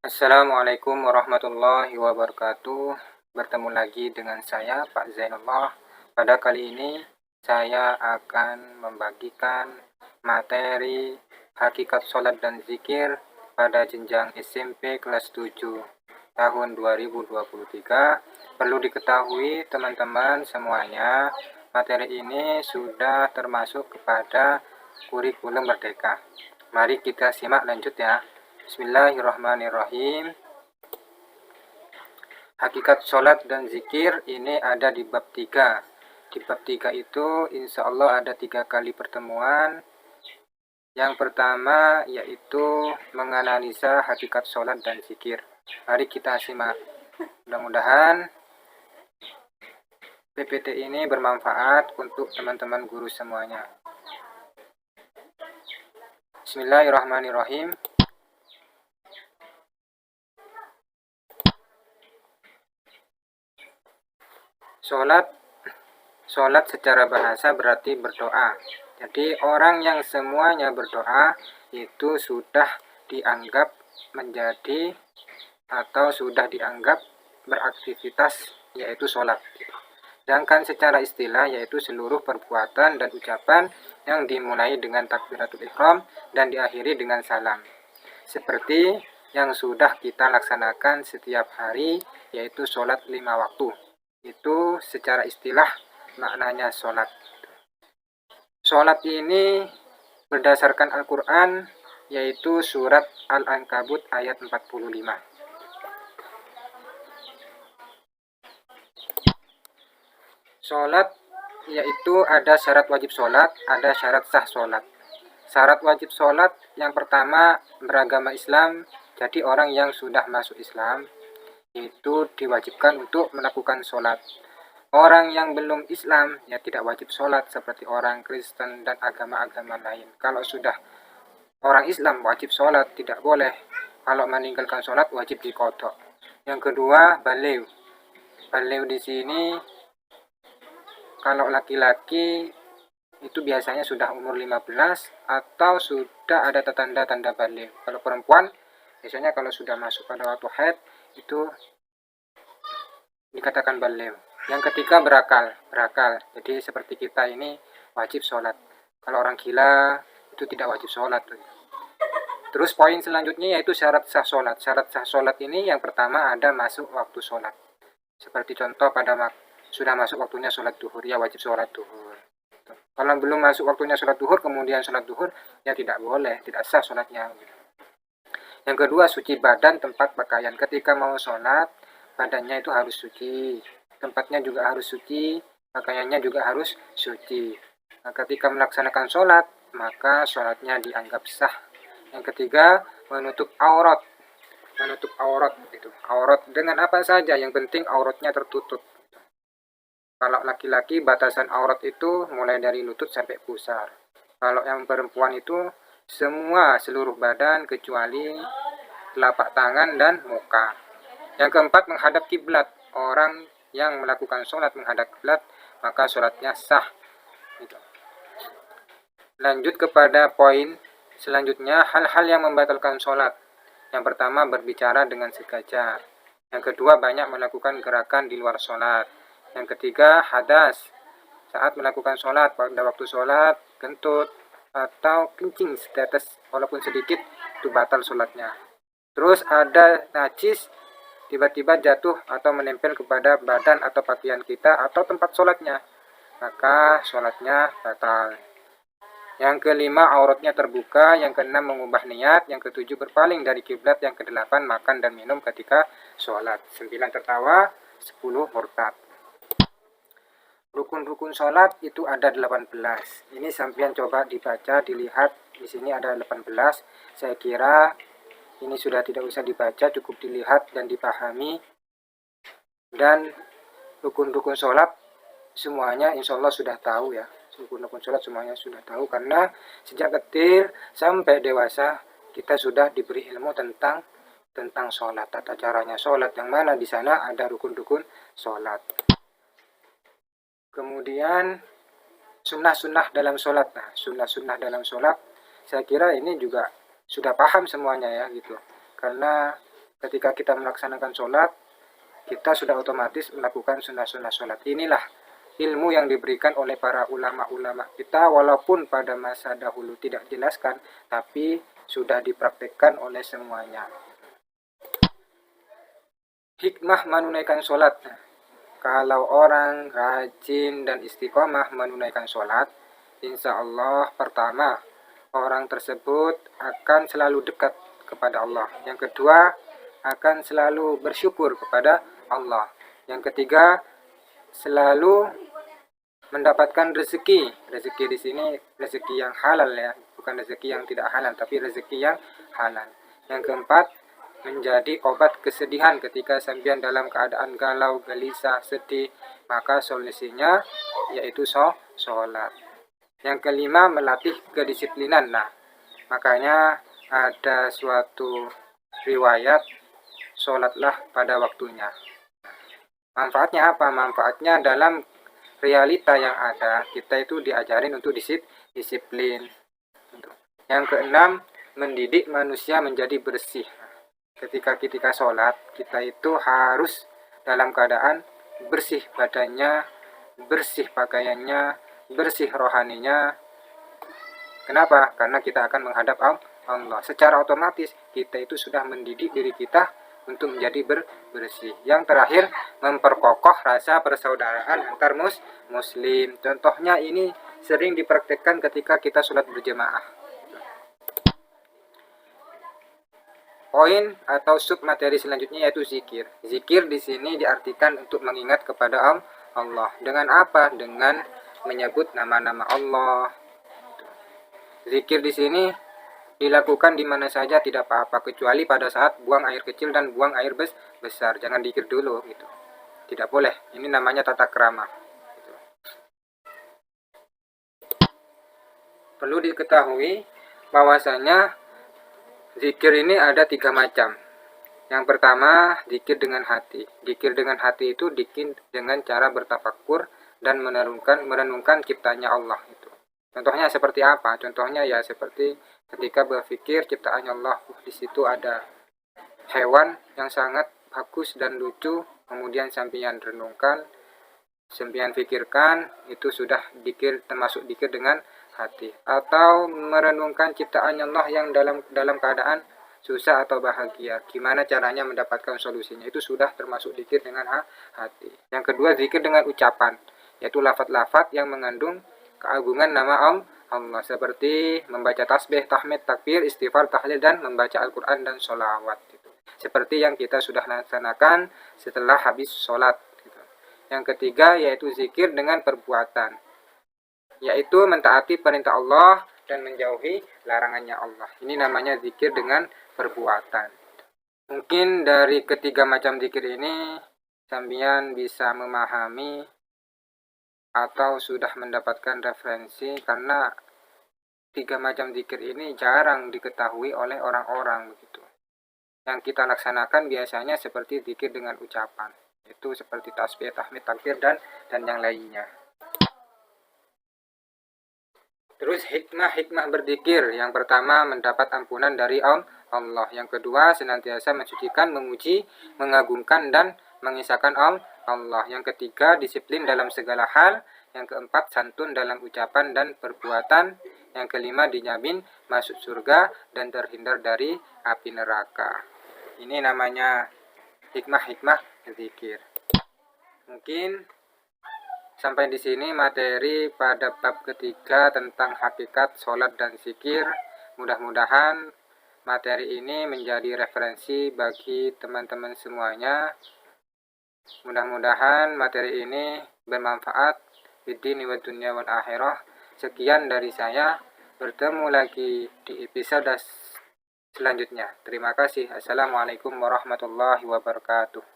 Assalamualaikum warahmatullahi wabarakatuh. Bertemu lagi dengan saya Pak Zainullah. Pada kali ini saya akan membagikan materi hakikat sholat dan zikir pada jenjang SMP kelas 7 tahun 2023. Perlu diketahui teman-teman semuanya, materi ini sudah termasuk kepada kurikulum merdeka. Mari kita simak lanjut ya. Bismillahirrahmanirrahim. Hakikat sholat dan zikir ini ada di bab 3. Di bab 3 itu insya Allah ada 3 kali pertemuan. Yang pertama yaitu menganalisa hakikat sholat dan zikir. Mari kita simak. Mudah-mudahan PPT ini bermanfaat untuk teman-teman guru semuanya. Bismillahirrahmanirrahim. Sholat secara bahasa berarti berdoa. Jadi orang yang semuanya berdoa itu sudah dianggap menjadi atau sudah dianggap beraktivitas, yaitu sholat. Sedangkan secara istilah yaitu seluruh perbuatan dan ucapan yang dimulai dengan takbiratul ihram dan diakhiri dengan salam. Seperti yang sudah kita laksanakan setiap hari, yaitu sholat 5 waktu. Itu secara istilah maknanya sholat. Sholat ini berdasarkan Al-Quran, yaitu surat Al-Ankabut ayat 45. Sholat yaitu ada syarat wajib sholat, ada syarat sah sholat. Syarat wajib sholat yang pertama beragama Islam, jadi orang yang sudah masuk Islam itu diwajibkan untuk melakukan sholat. Orang yang belum Islam ya tidak wajib sholat seperti orang Kristen dan agama-agama lain. Kalau sudah orang Islam wajib sholat, tidak boleh. Kalau meninggalkan sholat wajib diqodho. Yang kedua baligh. Baligh di sini kalau laki-laki itu biasanya sudah umur 15 atau sudah ada tanda-tanda baligh. Kalau perempuan biasanya kalau sudah masuk pada waktu haid itu dikatakan baligh. Yang ketiga berakal. Jadi seperti kita ini wajib sholat. Kalau orang gila itu tidak wajib sholat. Terus poin selanjutnya yaitu syarat sah sholat. Syarat sah sholat ini yang pertama ada masuk waktu sholat. Seperti contoh pada sudah masuk waktunya sholat duhur, ya wajib sholat duhur. Kalau belum masuk waktunya sholat duhur, kemudian sholat duhur, ya tidak boleh, tidak sah sholatnya. Yang kedua, suci badan, tempat pakaian. Ketika mau sholat, badannya itu harus suci, tempatnya juga harus suci, pakaiannya juga harus suci. Nah, ketika melaksanakan sholat, maka sholatnya dianggap sah. Yang ketiga, menutup aurat. Menutup aurat itu. Aurat dengan apa saja, yang penting auratnya tertutup. Kalau laki-laki batasan aurat itu mulai dari lutut sampai pusar. Kalau yang perempuan itu semua seluruh badan kecuali telapak tangan dan muka. Yang keempat menghadap kiblat. Orang yang melakukan sholat menghadap kiblat maka sholatnya sah. Lanjut kepada poin selanjutnya, hal-hal yang membatalkan sholat. Yang pertama berbicara dengan sengaja. Yang kedua banyak melakukan gerakan di luar sholat. Yang ketiga hadas, saat melakukan sholat, pada waktu sholat kentut atau kencing setetes walaupun sedikit itu batal sholatnya. Terus ada najis tiba-tiba jatuh atau menempel kepada badan atau pakaian kita atau tempat sholatnya, maka sholatnya batal. Yang kelima auratnya terbuka. Yang keenam mengubah niat. Yang ketujuh berpaling dari kiblat. Yang kedelapan makan dan minum ketika sholat. 9 tertawa, 10 murtad. Rukun-rukun sholat itu ada 18. Ini sampean coba dibaca, dilihat. Di sini ada 18. Saya kira ini sudah tidak usah dibaca, cukup dilihat dan dipahami. Dan rukun-rukun sholat semuanya insya Allah sudah tahu ya. Rukun-rukun sholat semuanya sudah tahu karena sejak kecil sampai dewasa kita sudah diberi ilmu tentang sholat, tata caranya sholat, yang mana di sana ada rukun-rukun sholat. Kemudian sunnah-sunnah dalam sholat. Nah, sunnah-sunnah dalam sholat saya kira ini juga sudah paham semuanya ya gitu. Karena ketika kita melaksanakan sholat, kita sudah otomatis melakukan sunnah-sunnah sholat. Inilah ilmu yang diberikan oleh para ulama-ulama kita, walaupun pada masa dahulu tidak dijelaskan, tapi sudah dipraktekkan oleh semuanya. Hikmah menunaikan sholat. Kalau orang rajin dan istiqomah menunaikan sholat, insya Allah pertama, orang tersebut akan selalu dekat kepada Allah. Yang kedua, akan selalu bersyukur kepada Allah. Yang ketiga, selalu mendapatkan rezeki. Rezeki di sini rezeki yang halal ya, bukan rezeki yang tidak halal, tapi rezeki yang halal. Yang keempat, menjadi obat kesedihan ketika sampean dalam keadaan galau, gelisah, sedih, maka solusinya yaitu sholat. Yang kelima, melatih kedisiplinan. Nah, makanya ada suatu riwayat, sholatlah pada waktunya. Manfaatnya apa? Manfaatnya dalam realita yang ada, kita itu diajarin untuk disiplin. Yang keenam, mendidik manusia menjadi bersih. Ketika sholat, kita itu harus dalam keadaan bersih badannya, bersih pakaiannya, bersih rohaninya. Kenapa? Karena kita akan menghadap Allah. Secara otomatis kita itu sudah mendidik diri kita untuk menjadi bersih. Yang terakhir, memperkokoh rasa persaudaraan antar muslim. Contohnya ini sering dipraktekkan ketika kita sholat berjamaah. Poin atau sub materi selanjutnya yaitu zikir. Zikir di sini diartikan untuk mengingat kepada Allah. Dengan apa? Dengan menyebut nama-nama Allah. Zikir di sini dilakukan di mana saja tidak apa-apa, kecuali pada saat buang air kecil dan buang air besar. Jangan zikir dulu gitu. Tidak boleh. Ini namanya tata krama. Gitu. Perlu diketahui bahwasanya zikir ini ada 3 macam. Yang pertama, zikir dengan hati. Zikir dengan hati itu zikir dengan cara bertafakur dan merenungkan ciptanya Allah itu. Contohnya seperti apa? Contohnya ya seperti ketika berpikir ciptaannya Allah, di situ ada hewan yang sangat bagus dan lucu, kemudian sampeyan renungkan, sampeyan pikirkan, itu sudah zikir, termasuk zikir dengan hati. Atau merenungkan ciptaan Allah yang dalam keadaan susah atau bahagia, gimana caranya mendapatkan solusinya, itu sudah termasuk zikir dengan hati. Yang kedua, zikir dengan ucapan, yaitu lafaz-lafaz yang mengandung keagungan nama Allah, seperti membaca tasbih, tahmid, takbir, istighfar, tahlil, dan membaca Al-Quran dan sholawat gitu. Seperti yang kita sudah laksanakan setelah habis sholat gitu. Yang ketiga yaitu zikir dengan perbuatan, yaitu mentaati perintah Allah dan menjauhi larangannya Allah. Ini namanya zikir dengan perbuatan. Mungkin dari ketiga macam zikir ini sampeyan bisa memahami atau sudah mendapatkan referensi, karena 3 macam zikir ini jarang diketahui oleh orang-orang begitu. Yang kita laksanakan biasanya seperti zikir dengan ucapan, itu seperti tasbih, tahmid, takbir, dan yang lainnya. Terus hikmah berzikir. Yang pertama, mendapat ampunan dari Allah. Yang kedua, senantiasa mensucikan, memuji, mengagungkan, dan mengisahkan Allah. Yang ketiga, disiplin dalam segala hal. Yang keempat, santun dalam ucapan dan perbuatan. Yang kelima, dijamin masuk surga dan terhindar dari api neraka. Ini namanya hikmah berzikir. Mungkin sampai di sini materi pada bab ketiga tentang hakikat sholat dan zikir. Mudah-mudahan materi ini menjadi referensi bagi teman-teman semuanya. Mudah-mudahan materi ini bermanfaat di dini wa dunya wal akhirah. Sekian dari saya. Bertemu lagi di episode selanjutnya. Terima kasih. Assalamualaikum warahmatullahi wabarakatuh.